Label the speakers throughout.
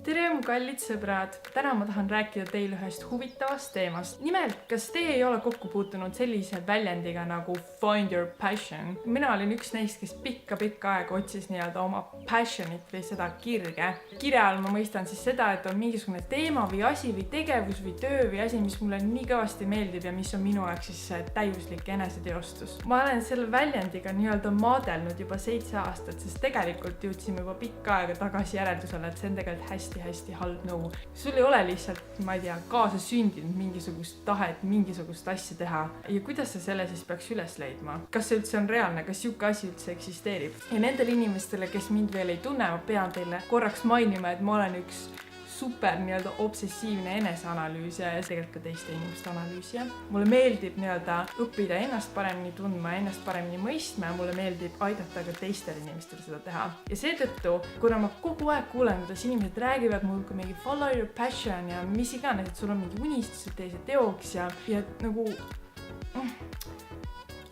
Speaker 1: tere, mu kallid sõbrad! Täna ma tahan rääkida teile ühest huvitavast teemast. Nimelt, kas teie ei ole kokku puutunud sellise väljendiga nagu find your passion? Mina olin üks neist, kes pikka aega otsis nii-öelda oma passionit või seda kirge. Kirja all ma mõistan siis seda, et on mingisugune teema või asi või tegevus või töö või asi, mis mulle nii kõvasti meeldib ja mis on minu jaoks siis täiuslik eneseteostus. Ma olen selle väljendiga nii-öelda maadelnud juba 7 aastat, sest tegelikult jõudsime juba pikka aega tagasi järeldusele, et see on tegelikult hästi halb nõu. Sul ei ole lihtsalt, ma ei tea, kaasa sündinud mingisugust tahet, mingisugust asja teha. Ja kuidas sa selle siis peaks üles leidma? Kas see üldse on reaalne? Kas siuke asi üldse eksisteerib? Ja nendele inimestele, kes mind veel ei tunne, ma pean teile korraks mainima, et ma olen üks super nii-öelda obsessiivne eneseanalüüsija ja tegelikult ka teiste inimeste analüüsija. Mulle meeldib nii-öelda õppida ennast paremini tundma, ennast paremini mõistma ja mulle meeldib aidata ka teistel inimestel seda teha. Ja seetõttu, kuna ma kogu aeg kuulen, kuidas inimesed räägivad mul kui mingi follow your passion ja mis iganes, et sul on mingi unistus, et tee see teoks ja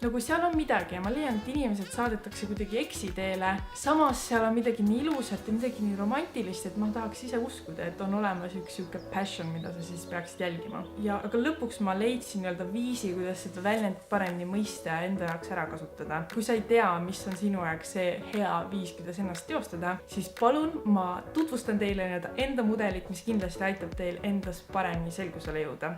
Speaker 1: nagu seal on midagi ja ma leian, et inimesed saadetakse kuidagi eksiteele. Samas seal on midagi nii ilusat ja midagi nii romantilist, et ma tahaks ise uskuda, et on olemas üks siuke passion, mida sa siis peaksid jälgima. Aga lõpuks ma leidsin nii-öelda viisi, kuidas seda väljendit paremini mõista ja enda jaoks ära kasutada. Kui sa ei tea, mis on sinu jaoks see hea viis, kuidas ennast teostada, siis palun ma tutvustan teile nii-öelda enda mudelit, mis kindlasti aitab teil endas paremini selgusele jõuda.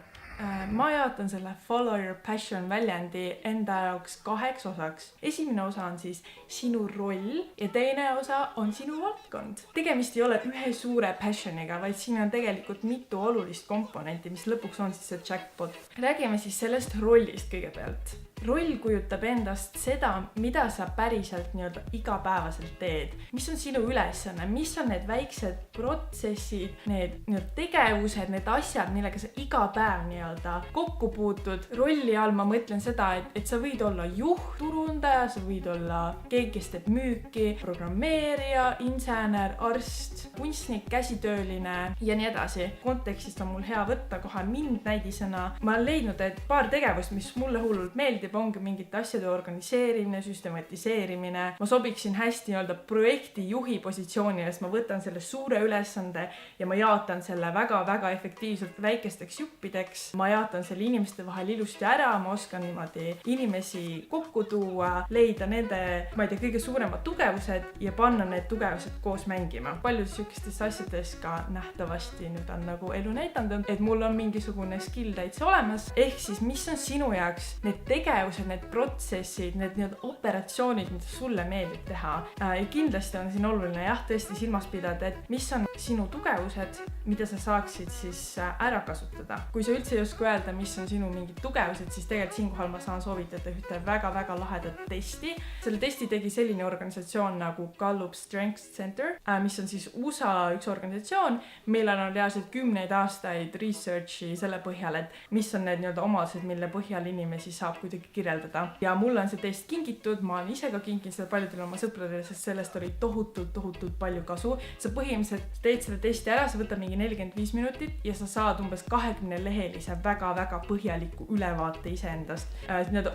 Speaker 1: Ma jaotan selle follow your passion väljendi enda jaoks 2 osaks. Esimene osa on siis sinu roll ja teine osa on sinu valdkond. Tegemist ei ole ühe suure passioniga, vaid siin on tegelikult mitu olulist komponenti, mis lõpuks on siis see jackpot. Räägime siis sellest rollist kõigepealt. Roll kujutab endast seda, mida sa päriselt nii-öelda igapäevaselt teed. Mis on sinu ülesanne, mis on need väiksed protsessid, need tegevused, need asjad, millega sa iga päev nii-öelda kokku puutud. Rolli all ma mõtlen seda, et sa võid olla juht, turundaja, sa võid olla keegi, kes teeb müüki, programmeerija, insener, arst, kunstnik, käsitööline ja nii edasi. Kontekstist on mul hea võtta kohe mind näidisena. Ma olen leidnud, et paar tegevust, mis mulle hullult meeldib, ongi mingite asjade organiseerimine, süstematiseerimine. Ma sobiksin hästi nii-öelda projektijuhi positsioonile, sest ma võtan selle suure ülesande ja ma jaotan selle väga efektiivselt väikesteks juppideks. Ma jaotan selle inimeste vahel ilusti ära, ma oskan niimoodi inimesi kokku tuua, leida nende, ma ei tea, kõige suuremad tugevused ja panna need tugevused koos mängima. Paljud sükestes asjades ka nähtavasti nüüd on nagu elu näidanud, et mul on mingisugune skill täitsa olemas. Ehk siis, mis on sinu jaoks need tegevused, need protsessid, need operatsioonid, mida sulle meeldib teha. Ja kindlasti on siin oluline tõesti silmas pidada, et mis on sinu tugevused, mida sa saaksid siis ära kasutada. Kui sa üldse ei oska öelda, mis on sinu mingid tugevused, siis tegelikult siinkohal ma saan soovitada ühte väga lahedat testi. Selle testi tegi selline organisatsioon nagu Gallup Strengths Center, mis on siis USA üks organisatsioon, millel on reaalselt 10 aastaid researchi selle põhjal, et mis on need nii-öelda omadused, mille põhjal inimesi saab kuidagi kirjeldada. Ja mulle on see test kingitud, ma olen ise ka kinkinud seda paljudele oma sõpradele, sest sellest oli tohutult palju kasu. Sa põhimõtteliselt teed selle testi ära, sa võtad mingi 45 minutit ja sa saad umbes 20-lehelise väga põhjaliku ülevaate iseendast.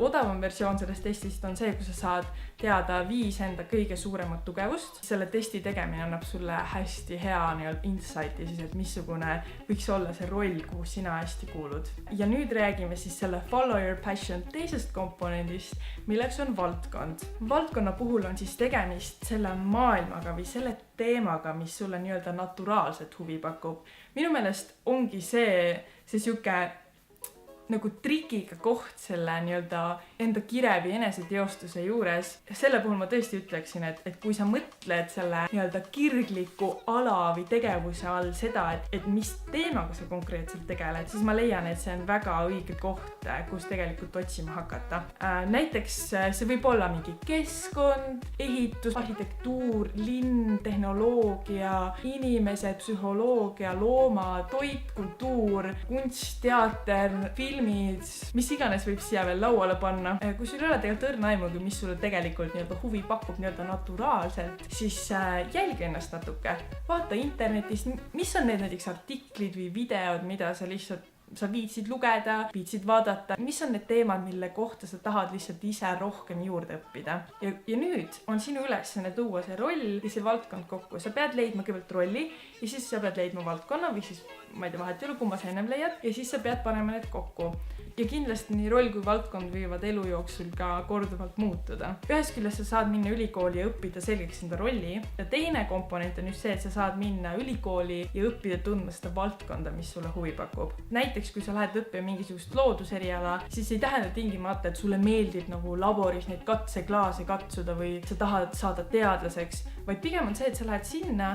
Speaker 1: Odavam versioon sellest testist on see, kui sa saad teada 5 enda kõige suuremat tugevust. Selle testi tegemine annab sulle hästi hea insighti siis, et missugune võiks olla see roll, kuhu sina hästi kuulud. Ja nüüd räägime siis selle follow your passion teisest komponendist, milleks on valdkond. Valdkonna puhul on siis tegemist selle maailmaga või selle teemaga, mis sulle nii-öelda naturaalselt huvi pakub. Minu meelest ongi see siuke nagu trikiga koht selle nii-öelda enda kire või eneseteostuse juures. Selle puhul ma tõesti ütleksin, et kui sa mõtled selle nii-öelda kirgliku ala või tegevuse all seda, et mis teemaga sa konkreetselt tegeled, siis ma leian, et see on väga õige koht, kus tegelikult otsima hakata. Näiteks see võib olla mingi keskkond, ehitus, arhitektuur, linn, tehnoloogia, inimesed, psühholoogia, loomad, toit, kultuur, kunst, teater, film, mis iganes võib siia veel lauale panna. Kui sul ei ole tegelikult õrna aimugi, mis sulle tegelikult nii-öelda huvi pakub nii-öelda naturaalselt, siis jälgi ennast natuke. Vaata internetis, mis on need näiteks artiklid või videod, mida sa lihtsalt sa viitsid lugeda, viitsid vaadata, mis on need teemad, mille kohta sa tahad lihtsalt ise rohkem juurde õppida. Ja nüüd on sinu ülesanne tuua see roll ja see valdkond kokku. Sa pead leidma kõigepealt rolli ja siis sa pead leidma valdkonna või siis, ma ei tea, vahet ei ole, kumma sa ennem leiad ja siis sa pead panema need kokku. Ja kindlasti nii roll kui valdkond võivad elu jooksul ka korduvalt muutuda. Ühest küljest sa saad minna ülikooli ja õppida selgeks enda rolli ja teine komponent on just see, et sa saad minna ülikooli ja õppida tundma seda valdkonda, mis sulle huvi pakub. Näiteks, kui sa lähed õppima mingisugust looduseriala, siis ei tähenda tingimata, et sulle meeldib nagu laboris neid katseklaase katsuda või sa tahad saada teadlaseks, vaid pigem on see, et sa lähed sinna,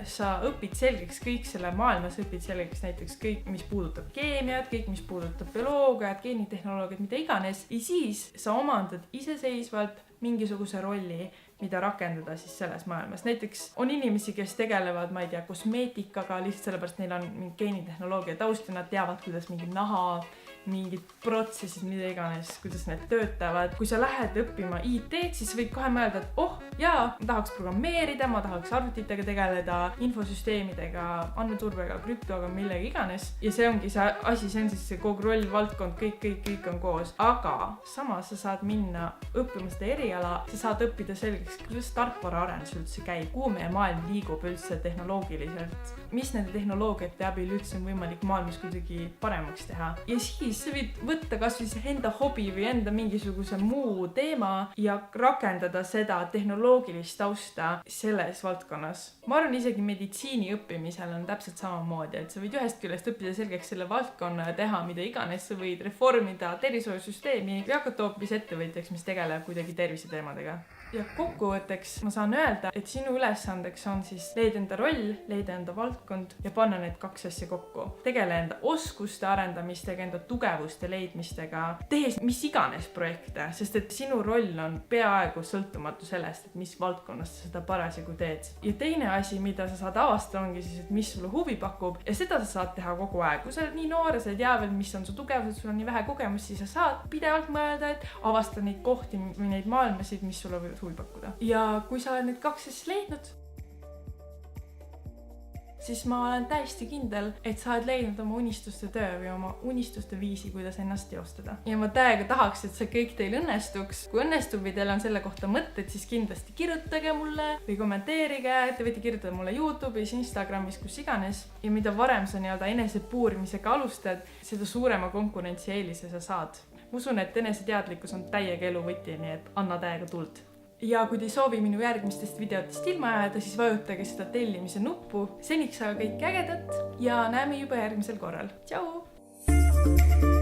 Speaker 1: sa õpid selgeks kõik selle maailmas, õpid selgeks näiteks kõik, mis puudutab keemiat, kõik, mis puudutab bioloogiat, geenitehnoloogiat, mida iganes ja siis sa omandad iseseisvalt mingisuguse rolli, mida rakendada siis selles maailmas. Näiteks on inimesi, kes tegelevad, ma ei tea, kosmeetikaga, lihtsalt sellepärast neil on mingi geenitehnoloogia taust ja nad teavad, kuidas mingi naha, mingid protsessid, mida iganes, kuidas need töötavad. Kui sa lähed õppima IT-d, siis võid kohe mõelda, et jaa, ma tahaks programmeerida, ma tahaks arvutitega tegeleda, infosüsteemidega, andmeturbega, krüptoga, millega iganes. Ja see ongi see asi, see on siis see kogu roll, valdkond, kõik on koos. Aga samas sa saad minna õppima seda eriala, sa saad õppida selgeks, kuidas tarkvaraarendus üldse käib, kuhu meie maailm liigub üldse tehnoloogiliselt, mis nende tehnoloogiate abil üldse on võimalik maailmas kuidagi paremaks teha. Ja siis sa võid võtta kas või enda hobi või enda mingisuguse muu teema ja rakendada seda tehnoloogilist tausta selles valdkonnas. Ma arvan, isegi meditsiini õppimisel on täpselt samamoodi, et sa võid ühest küljest õppida selgeks selle valdkonna ja teha mida iganes, sa võid reformida tervishoiusüsteemi või hakata hoopis ettevõtjaks, mis tegeleb kuidagi terviseteemadega. Ja kokkuvõtteks ma saan öelda, et sinu ülesandeks on siis leida enda roll, leida enda valdkond ja panna need kaks asja kokku. Tegele enda oskuste arendamistega, enda tugevuste leidmistega, tehes mis iganes projekte, sest et sinu roll on peaaegu sõltumatu sellest, et mis valdkonnas sa seda parasjagu teed. Ja teine asi, mida sa saad avastada, ongi siis, et mis sulle huvi pakub ja seda sa saad teha kogu aeg. Kui sa oled nii noor ja sa ei tea veel, mis on su tugevused, sul on nii vähe kogemust, siis sa saad pidevalt mõelda, et avasta neid kohti või neid maailmasid, mis sulle võivad huvi pakkuda. Ja kui sa oled need kaks asja leidnud, siis ma olen täiesti kindel, et sa oled leidnud oma unistuste töö või oma unistuste viisi, kuidas ennast teostada. Ja ma täiega tahaks, et see kõik teil õnnestuks. Kui õnnestub või teil on selle kohta mõtted, siis kindlasti kirjutage mulle või kommenteerige. Te võite kirjutada mulle YouTube'is, Instagramis, kus iganes. Ja mida varem sa enesepuurimisega alustad, seda suurema konkurentsieelise sa saad. Ma usun, et eneseteadlikkus on täiega elu võti, nii et anna täiega tuld. Ja kui te ei soovi minu järgmistest videotest ilma jääda, siis vajutage seda tellimise nuppu. Seniks aga kõik ägedat ja näeme juba järgmisel korral. Tšau!